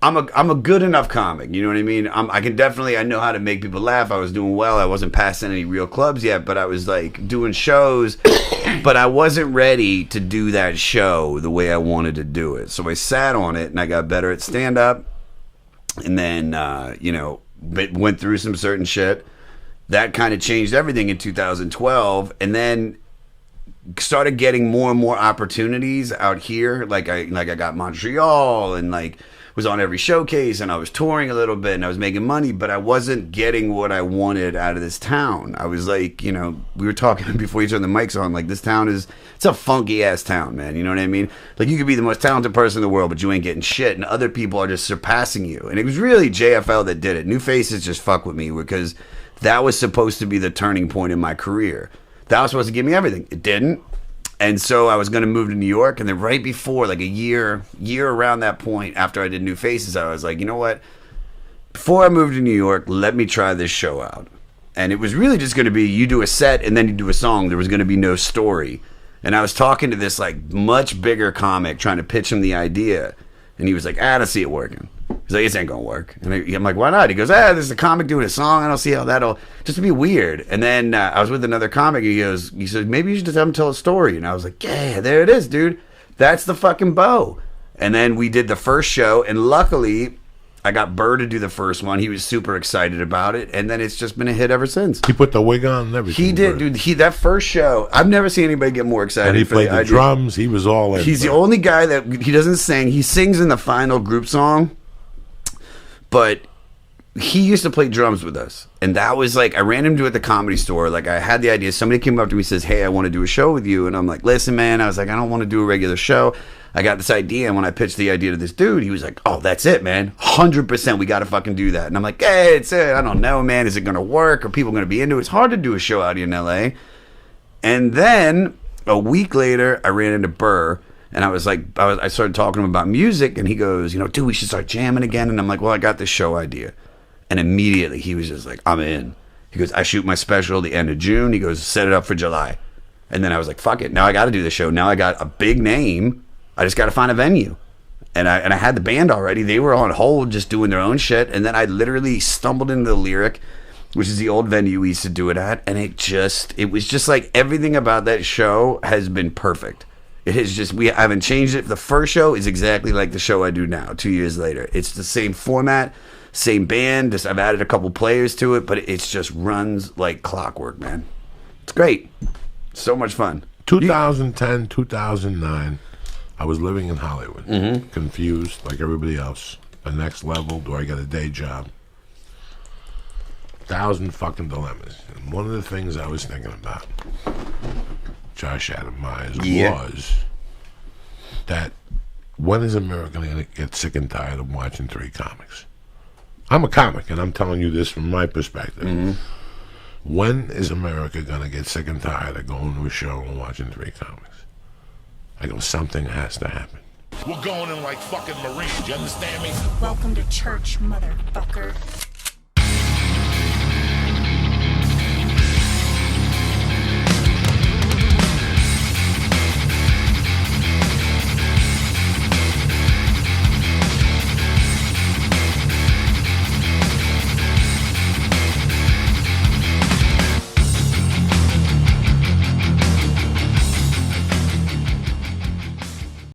I'm a good enough comic. You know what I mean? I can definitely, I know how to make people laugh. I was doing well. I wasn't passing any real clubs yet, but I was like doing shows, but I wasn't ready to do that show the way I wanted to do it. So I sat on it and I got better at stand up, and then went through some certain shit that kind of changed everything in 2012, and then started getting more and more opportunities out here. Like I got Montreal, and like was on every showcase, and I was touring a little bit, and I was making money, but I wasn't getting what I wanted out of this town. I was like, we were talking before you turned the mics on, like, this town it's a funky ass town, man. You know what I mean? Like, you could be the most talented person in the world, but you ain't getting shit, and other people are just surpassing you. And it was really JFL that did it. New Faces just fuck with me, because that was supposed to be the turning point in my career. That was supposed to give me everything. It didn't. And so I was going to move to New York, and then right before, like a year around that point, after I did New Faces, I was like, you know what? Before I moved to New York, let me try this show out. And it was really just going to be, you do a set and then you do a song. There was going to be no story. And I was talking to this like much bigger comic, trying to pitch him the idea, and he was like, I don't see it working. He's like, this ain't gonna work. And I'm like, why not? He goes, there's a comic doing a song. I don't see how that'll just be weird. And then I was with another comic. He said, maybe you should just have him tell a story. And I was like, yeah, there it is, dude. That's the fucking bow. And then we did the first show, and luckily I got Burr to do the first one. He was super excited about it, and then it's just been a hit ever since. He put the wig on and everything. He did, dude. That first show, I've never seen anybody get more excited. And he played the drums. He was all in. He's the only guy that he doesn't sing. He sings in the final group song, but he used to play drums with us. And that was like, I ran into at the Comedy Store. Like, I had the idea. Somebody came up to me and says, hey, I want to do a show with you. And I'm like, listen, man. I was like, I don't want to do a regular show. I got this idea, and when I pitched the idea to this dude, he was like, oh, that's it, man. 100% we got to fucking do that. And I'm like, hey, it's it. I don't know, man. Is it going to work? Are people going to be into it? It's hard to do a show out here in L.A. And then a week later, I ran into Burr, and I was like, I started talking to him about music, and he goes, dude, we should start jamming again. And I'm like, well, I got this show idea. And immediately he was just like, I'm in. He goes, I shoot my special the end of June. He goes, set it up for July. And then I was like, fuck it. Now I got to do the show. Now I got a big name. I just got to find a venue. And I had the band already. They were on hold just doing their own shit. And then I literally stumbled into the Lyric, which is the old venue we used to do it at. And it was just like everything about that show has been perfect. It has just, I haven't changed it. The first show is exactly like the show I do now, 2 years later. It's the same format, same band. Just I've added a couple players to it, but it just runs like clockwork, man. It's great. So much fun. 2010, 2009. I was living in Hollywood, confused like everybody else. The next level, do I get a day job? 1,000 fucking dilemmas. And one of the things I was thinking about, Josh Adam Myers, was that when is America going to get sick and tired of watching three comics? I'm a comic, and I'm telling you this from my perspective. When is America going to get sick and tired of going to a show and watching three comics? I go, something has to happen. We're going in like fucking Marines, you understand me? Welcome to church, motherfucker.